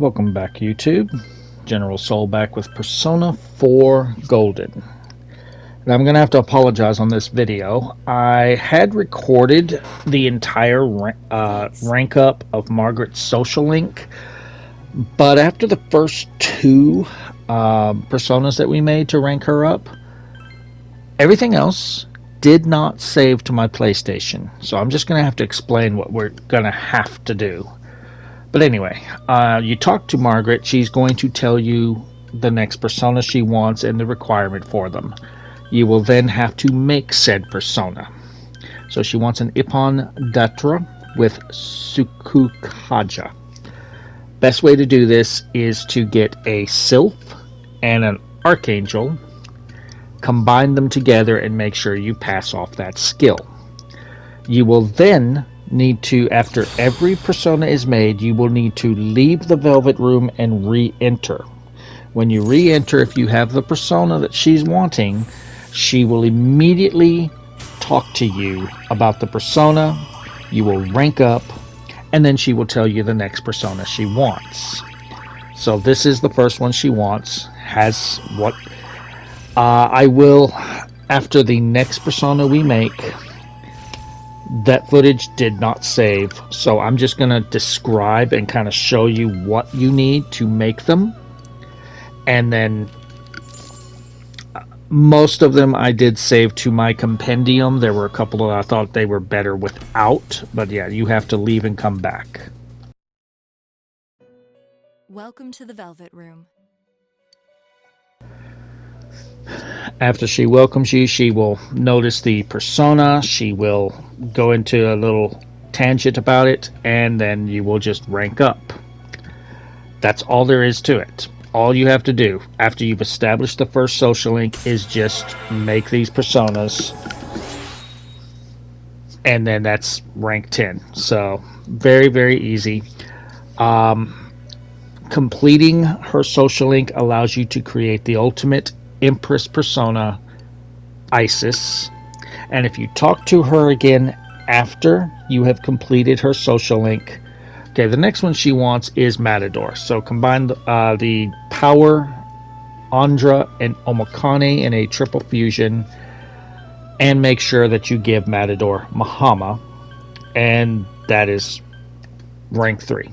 Welcome back, YouTube. General Soul back with Persona 4 Golden. And I'm going to have to apologize on this video. I had recorded the entire rank up of Margaret's social link, but after the first two personas that we made to rank her up, everything else did not save to my PlayStation. So I'm just going to have to explain what we're going to have to do. But anyway, you talk to Margaret. She's going to tell you the next persona she wants and the requirement for them. You will then have to make said persona. So she wants an Ippon Datra with Sukukaja. Best way to do this is to get a Sylph and an Archangel, combine them together and make sure you pass off that skill. You will then need to, after every persona is made, you will need to leave the Velvet Room and re-enter. When you re-enter, if you have the persona that she's wanting, she will immediately talk to you about the persona. You will rank up, and then she will tell you the next persona she wants. So this is the first one she wants. Has what I will, after the next persona we make, that footage did not save, so I'm just going to describe and kind of show you what you need to make them. And then most of them I did save to my compendium. There were a couple that I thought they were better without, but yeah, you have to leave and come back. Welcome to the Velvet Room. After she welcomes you, she will notice the persona. She will go into a little tangent about it, and then you will just rank up. That's all there is to it. All you have to do after you've established the first social link is just make these personas, and then that's rank 10. So very, very easy. Completing her social link allows you to create the ultimate Empress persona, Isis. And if you talk to her again after you have completed her social link, okay, the next one she wants is Matador. So combine the Power, Andra, and Omokane in a triple fusion, and make sure that you give Matador Mahama, and that is rank 3.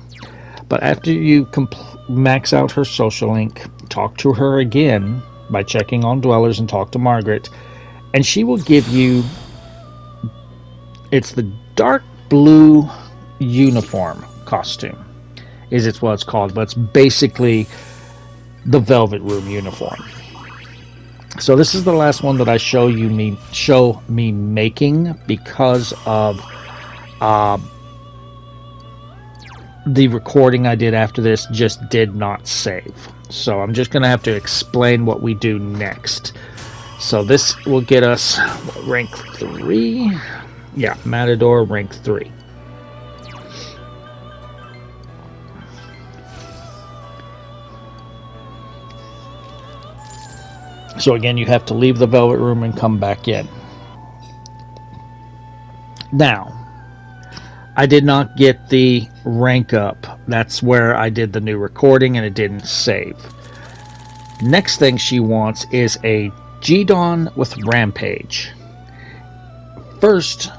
But after you max out her social link, talk to her again by checking on dwellers and talk to Margaret, and she will give you, it's the dark blue uniform costume it's what it's called, but it's basically the Velvet Room uniform. So this is the last one that I show me making, because of the recording I did after this just did not save. So I'm just going to have to explain what we do next. So this will get us rank 3. Yeah, Matador rank 3. So again, you have to leave the Velvet Room and come back in. Now, I did not get the rank up. That's where I did the new recording and it didn't save. Next thing she wants is a G-Dawn with Rampage. First,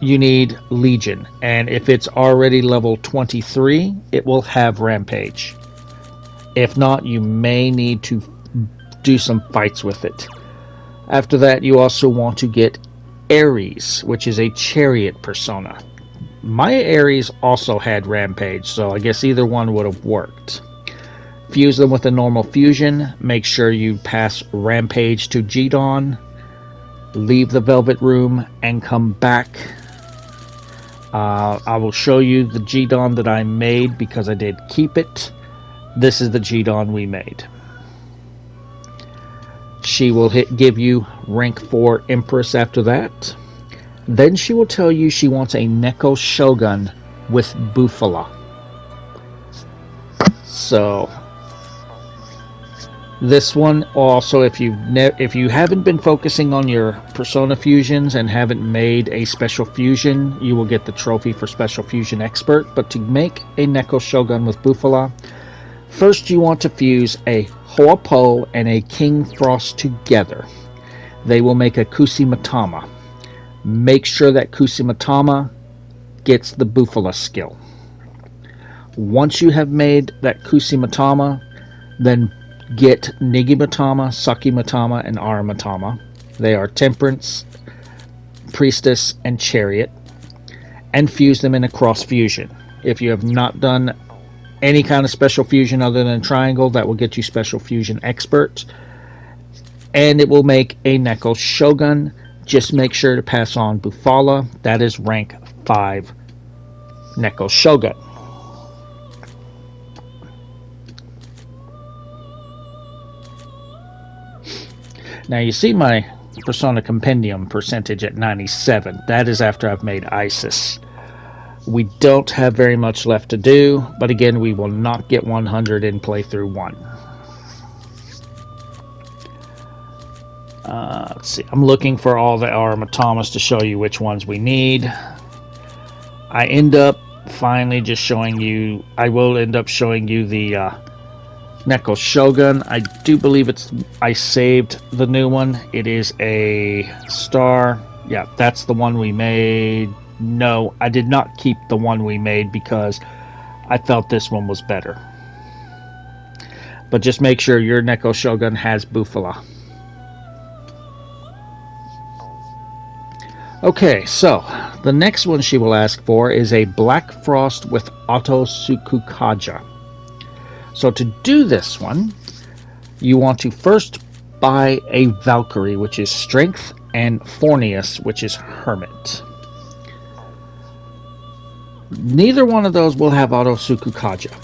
you need Legion, and if it's already level 23, it will have Rampage. If not, you may need to do some fights with it. After that, you also want to get Ares, which is a Chariot persona. My Ares also had Rampage, so I guess either one would have worked. Fuse them with a normal fusion. Make sure you pass Rampage to G-Dawn. Leave the Velvet Room and come back. I will show you the G-Dawn that I made because I did keep it. This is the G-Dawn we made. She will give you rank 4 Empress after that. Then she will tell you she wants a Neko Shogun with Bufala. So this one also, if you haven't been focusing on your persona fusions and haven't made a special fusion, you will get the trophy for special fusion expert. But to make a Neko Shogun with Bufala, First, you want to fuse a Hoapo and a King Frost together. They will make a Kusimatama. Make sure that Kusimatama gets the Bufala skill. Once you have made that Kusimatama, then get Nigimatama, Sakimatama, and Aramatama. They are Temperance, Priestess, and Chariot, and fuse them in a cross fusion. If you have not done any kind of special fusion other than Triangle, that will get you Special Fusion Expert, and it will make a Neko Shogun. Just make sure to pass on Bufala. That is rank 5 Neko Shogun. Now you see my Persona Compendium percentage at 97. That is after I've made Isis. We don't have very much left to do, but again, we will not get 100 in playthrough 1. Let's see. I'm looking for all the Aramatamas to show you which ones we need. I end up finally just showing you... I will end up showing you the Neko Shogun. I do believe I saved the new one. It is a star. Yeah, that's the one we made. No, I did not keep the one we made because I felt this one was better. But just make sure your Neko Shogun has Bufala. Okay, so the next one she will ask for is a Black Frost with Auto Sukukaja. So to do this one, you want to first buy a Valkyrie, which is Strength, and Fornius, which is Hermit. Neither one of those will have Auto Sukukaja,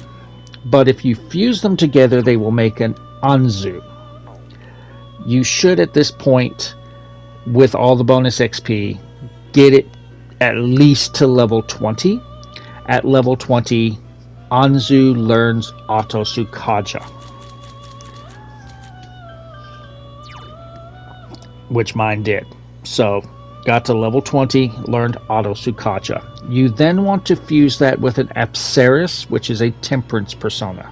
but if you fuse them together, they will make an Anzu. You should, at this point, with all the bonus XP, get it at least to level 20. At level 20, Anzu learns Auto Sukaja, which mine did. So, got to level 20, learned Auto Sukaja. You then want to fuse that with an Apsaris, which is a Temperance persona.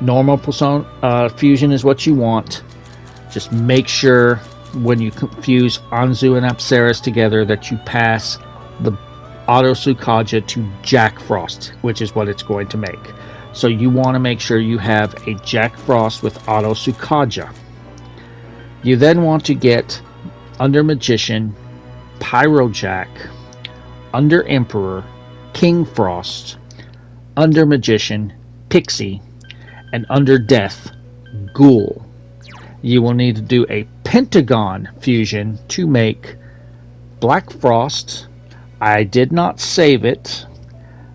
Normal persona fusion is what you want. Just make sure when you fuse Anzu and Apsaris together that you pass the Auto Sukaja to Jack Frost, which is what it's going to make. So you want to make sure you have a Jack Frost with Auto Sukaja. You then want to get under Magician, Pyrojack, under Emperor, King Frost, under Magician, Pixie, and under Death, Ghoul. You will need to do a Pentagon fusion to make Black Frost. I did not save it.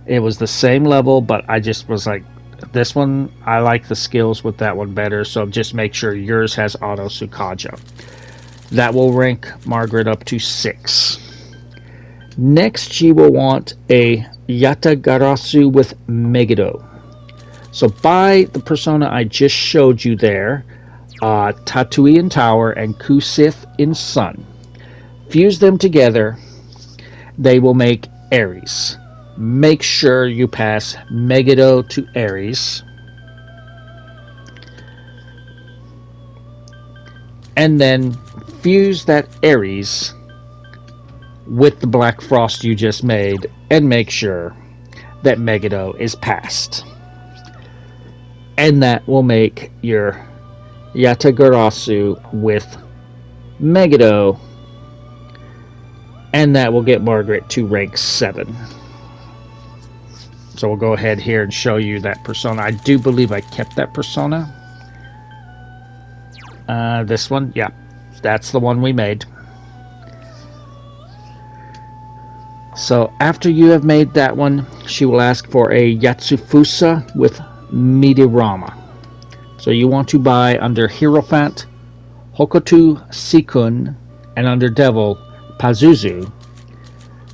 It was the same level, but I just was like, this one, I like the skills with that one better, so just make sure yours has Auto Sukaja. That will rank Margaret up to 6. Next, she will want a Yatagarasu with Megiddo. So buy the persona I just showed you there, Tatui in Tower and Kusith in Sun. Fuse them together. They will make Ares. Make sure you pass Megiddo to Ares. And then fuse that Ares with the Black Frost you just made and make sure that Megiddo is passed. And that will make your Yatagarasu with Megiddo, and that will get Margaret to rank 7. So we'll go ahead here and show you that persona. I do believe I kept that persona. This one, yeah, that's the one we made. So after you have made that one, she will ask for a Yatsufusa with Midirama. So you want to buy under Hierophant, Hokuto Sikun, and under Devil, Pazuzu,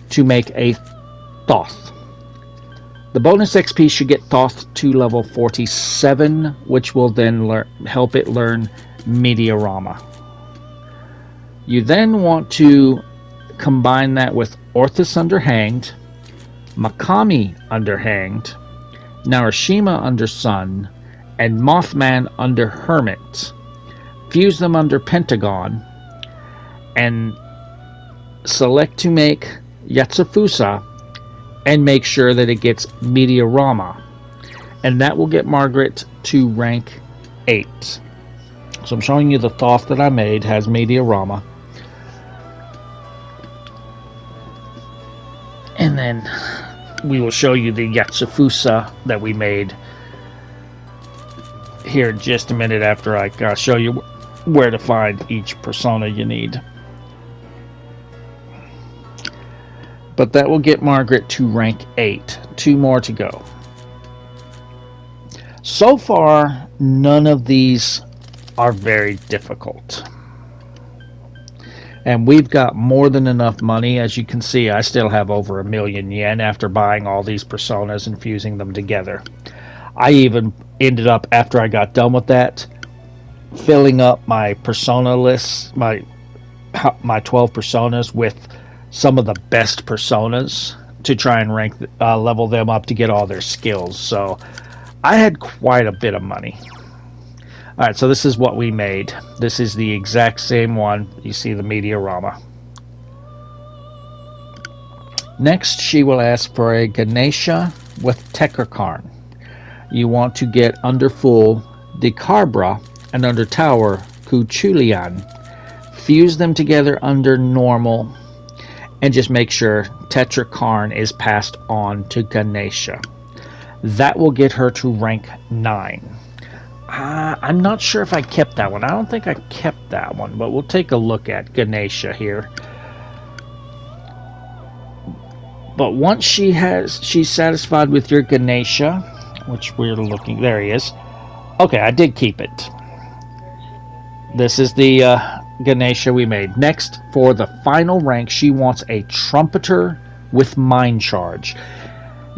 to make a Thoth. The bonus XP should get Thoth to level 47, which will then help it learn Meteorama. You then want to combine that with Orthus under Hanged, Makami under Hanged, Narashima under Sun, and Mothman under Hermit. Fuse them under Pentagon, and select to make Yatsufusa, and make sure that it gets Meteorama. And that will get Margaret to rank 8. So I'm showing you the Thoth that I made has Meteorama. And then we will show you the Yatsufusa that we made here in just a minute after I show you where to find each persona you need. But that will get Margaret to rank 8. 2 more to go. So far, none of these are very difficult. And we've got more than enough money. As you can see, I still have over 1,000,000 yen after buying all these personas and fusing them together. I even ended up, after I got done with that, filling up my persona lists, my 12 personas with some of the best personas to try and level them up to get all their skills. So I had quite a bit of money. Alright, so this is what we made. This is the exact same one. You see the Meteorama. Next, she will ask for a Ganesha with Tekrakarn. You want to get under full Dekarbra and under tower Kuchulian. Fuse them together under normal and just make sure Tetrakarn is passed on to Ganesha. That will get her to rank 9. I'm not sure if I kept that one. I don't think I kept that one, but we'll take a look at Ganesha here. But once she's satisfied with your Ganesha, which we're looking, there he is. Okay, I did keep it. This is the Ganesha we made. Next, for the final rank, she wants a Trumpeter with Mind Charge.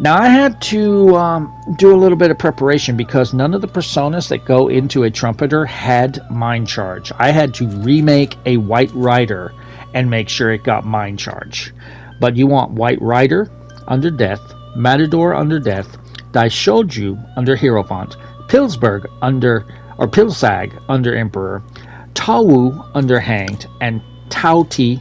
Now, I had to do a little bit of preparation because none of the personas that go into a Trumpeter had Mind Charge. I had to remake a White Rider and make sure it got Mind Charge. But you want White Rider under Death, Matador under Death, Daishoju under Hierophant, Pilsberg or Pilsag under Emperor, Tawu under Hanged, and Tauti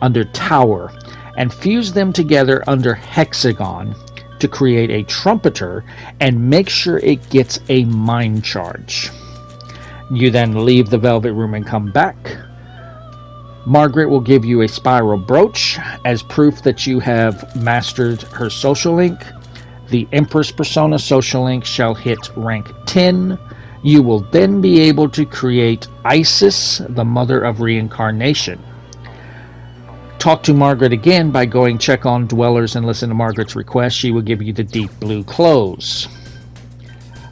under Tower, and fuse them together under Hexagon to create a Trumpeter and make sure it gets a Mind Charge. You then leave the Velvet Room and come back. Margaret will give you a Spiral Brooch as proof that you have mastered her Social Link. The Empress persona Social Link shall hit rank 10. You will then be able to create Isis, the Mother of Reincarnation. Talk to Margaret again by going check on Dwellers and listen to Margaret's request. She will give you the deep blue clothes.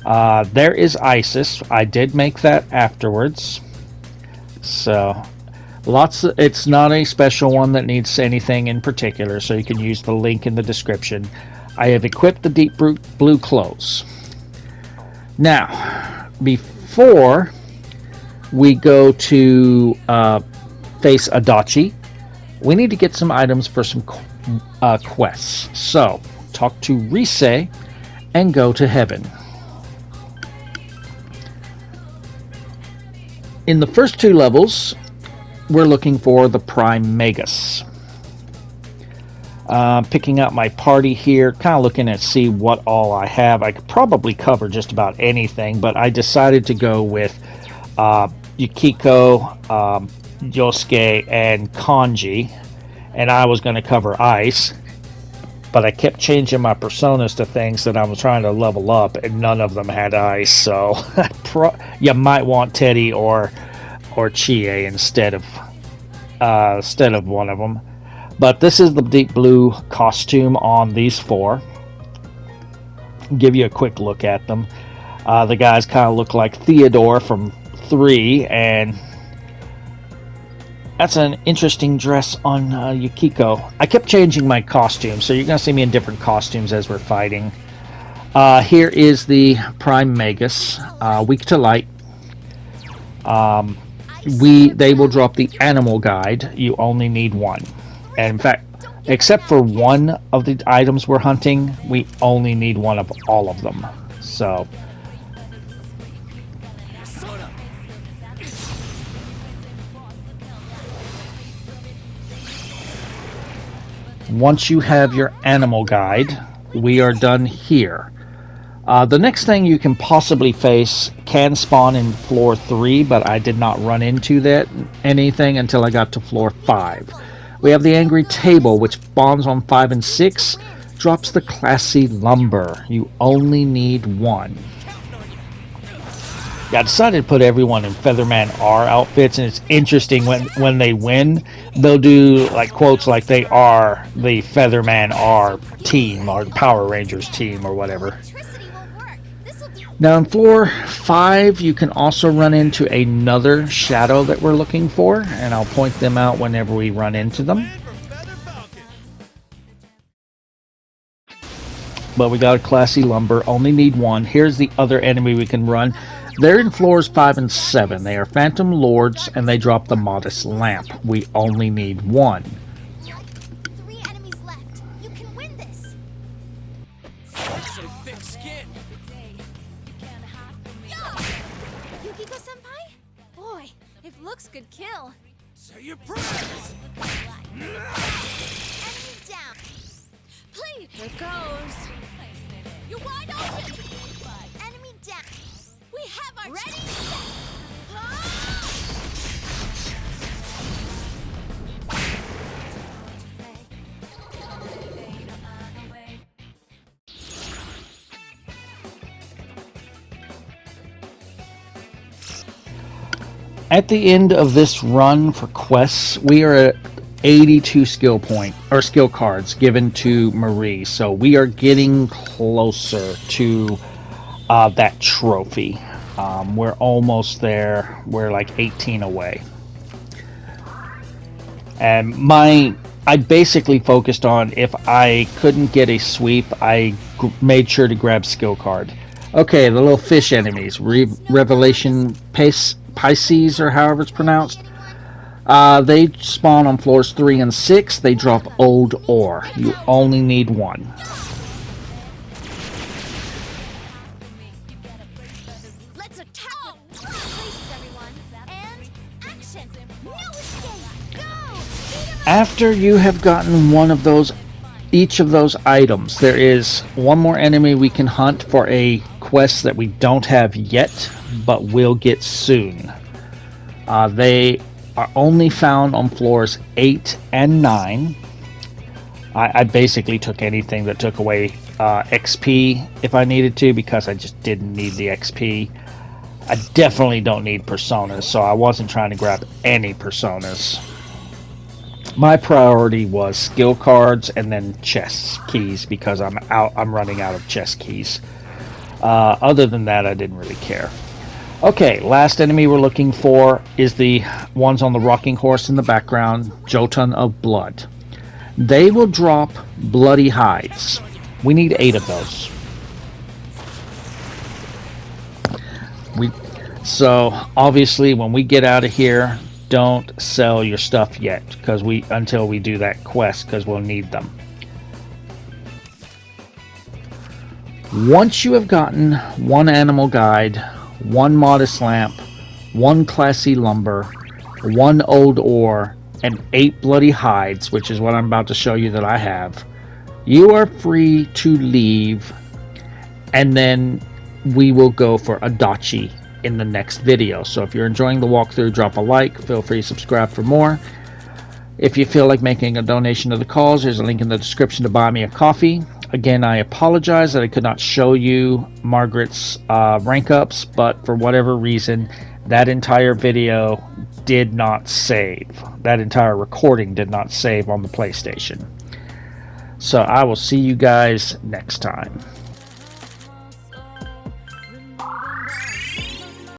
There is Isis. I did make that afterwards. So, it's not a special one that needs anything in particular, so you can use the link in the description. I have equipped the deep blue clothes. Now, before we go to face Adachi, we need to get some items for some quests. So, talk to Risette and go to heaven. In the first 2 levels, we're looking for the Prime Magus. Picking out my party here, kind of looking at see what all I have. I could probably cover just about anything, but I decided to go with Yukiko, Yosuke, and Kanji, and I was going to cover Ice, but I kept changing my personas to things that I was trying to level up, and none of them had Ice, so you might want Teddy or Chie instead of one of them. But this is the deep blue costume on these 4. Give you a quick look at them. The guys kind of look like Theodore from 3, and that's an interesting dress on Yukiko. I kept changing my costume, so you're going to see me in different costumes as we're fighting. Here is the Prime Magus, weak to light. They will drop the animal guide. You only need 1. And in fact, Except for one of the items we're hunting, we only need one of all of them. So once you have your animal guide, we are done here. The next thing you can possibly face can spawn in floor 3, but I did not run into anything until I got to floor 5. We have the Angry Table, which spawns on 5 and 6, drops the Classy Lumber. You only need one. I decided to put everyone in Featherman R outfits, and it's interesting when they win, they'll do like quotes like they are the Featherman R team or the Power Rangers team or whatever. Now in floor 5, you can also run into another shadow that we're looking for, and I'll point them out whenever we run into them. But we got a Classy Lumber, only need one. Here's the other enemy we can run. They're in floors 5 and 7. They are Phantom Lords, and they drop the Modest Lamp. We only need one. 3 enemies left. You can win this. Some thick skin. Yukiko-senpai? Boy, if looks could kill. Say your prayers. Enemy down. Please. Here goes. You're wide open. Enemy down. We have our ready. At the end of this run for quests, we are at 82 skill cards given to Marie. So we are getting closer to that trophy. We're almost there. We're like 18 away. And I basically focused on, if I couldn't get a sweep, I made sure to grab skill card. Okay, the little fish enemies, Revelation Pisces, or however it's pronounced. They spawn on floors 3 and 6. They drop old ore. You only need one. Let's attack with places, everyone. And action. No escape. Go. Speed 'em up. After you have gotten one of each of those items, there is one more enemy we can hunt for a quest that we don't have yet, but will get soon. They are only found on floors 8 and 9. I basically took anything that took away XP if I needed to, because I just didn't need the XP. I definitely don't need personas, so I wasn't trying to grab any personas. My priority was skill cards and then chest keys, because I'm running out of chest keys. Other than that, I didn't really care. Okay, last enemy we're looking for is the ones on the rocking horse in the background, Jotun of Blood. They will drop bloody hides. We need 8 of those. So obviously when we get out of here, don't sell your stuff yet, until we do that quest, because we'll need them. Once you have gotten one animal guide, one modest lamp, one classy lumber, one old ore, and 8 bloody hides, which is what I'm about to show you that I have, you are free to leave, and then we will go for Adachi in the next video. So if you're enjoying the walkthrough, drop a like, feel free to subscribe for more. If you feel like making a donation to the cause, there's a link in the description to buy me a coffee. Again, I apologize that I could not show you Margaret's rank ups, but for whatever reason, that entire video did not save. That entire recording did not save on the PlayStation. So I will see you guys next time.